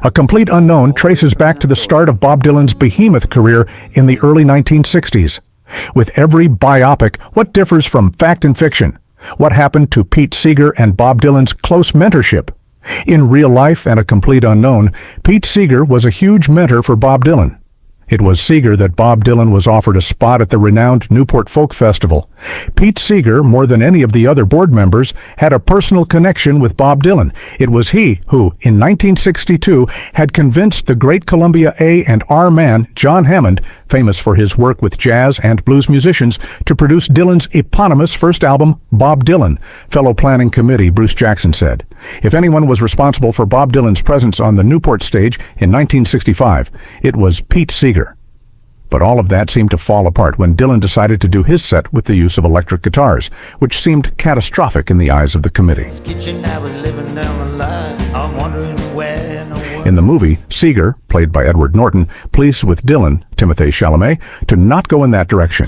A Complete Unknown traces back to the start of Bob Dylan's behemoth career in the early 1960s. With every biopic, what differs from fact and fiction? What happened to Pete Seeger and Bob Dylan's close mentorship? In real life and A Complete Unknown, Pete Seeger was a huge mentor for Bob Dylan. It was Seeger that Bob Dylan was offered a spot at the renowned Newport Folk Festival. Pete Seeger, more than any of the other board members, had a personal connection with Bob Dylan. It was he who, in 1962, had convinced the great Columbia A&R man, John Hammond, famous for his work with jazz and blues musicians, to produce Dylan's eponymous first album, Bob Dylan. Fellow planning committee Bruce Jackson said, "If anyone was responsible for Bob Dylan's presence on the Newport stage in 1965, it was Pete Seeger." But all of that seemed to fall apart when Dylan decided to do his set with the use of electric guitars, which seemed catastrophic in the eyes of the committee. In the movie, Seeger, played by Edward Norton, pleads with Dylan, Timothée Chalamet, to not go in that direction.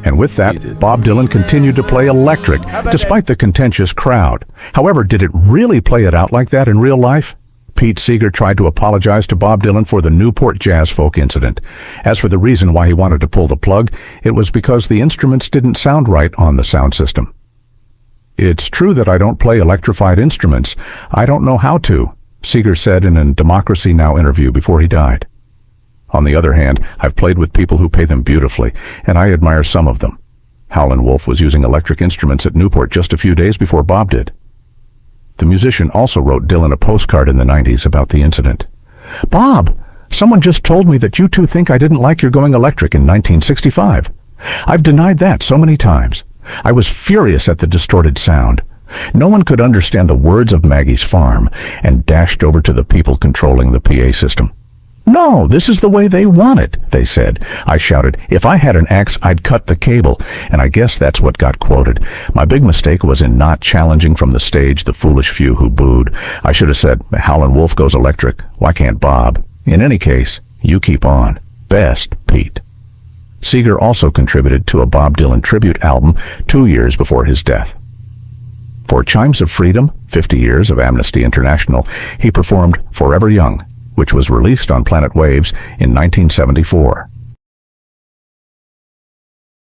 And with that, Bob Dylan continued to play electric, despite the contentious crowd. However, did it really play it out like that in real life? Pete Seeger tried to apologize to Bob Dylan for the Newport Jazz Folk incident. As for the reason why he wanted to pull the plug, it was because the instruments didn't sound right on the sound system. "It's true that I don't play electrified instruments. I don't know how to," Seeger said in a Democracy Now! Interview before he died. "On the other hand, I've played with people who play them beautifully, and I admire some of them." Howlin' Wolf was using electric instruments at Newport just a few days before Bob did. The musician also wrote Dylan a postcard in the 90s about the incident. "Bob, someone just told me that you two think I didn't like your going electric in 1965. I've denied that so many times. I was furious at the distorted sound. No one could understand the words of Maggie's Farm, and dashed over to the people controlling the PA system. 'No, this is the way they want it,' they said. I shouted, 'If I had an axe, I'd cut the cable,' and I guess that's what got quoted. My big mistake was in not challenging from the stage the foolish few who booed. I should have said, Howlin' Wolf goes electric. Why can't Bob? In any case, you keep on. Best, Pete." Seeger also contributed to a Bob Dylan tribute album 2 years before his death. For Chimes of Freedom, 50 Years of Amnesty International, he performed Forever Young, which was released on Planet Waves in 1974.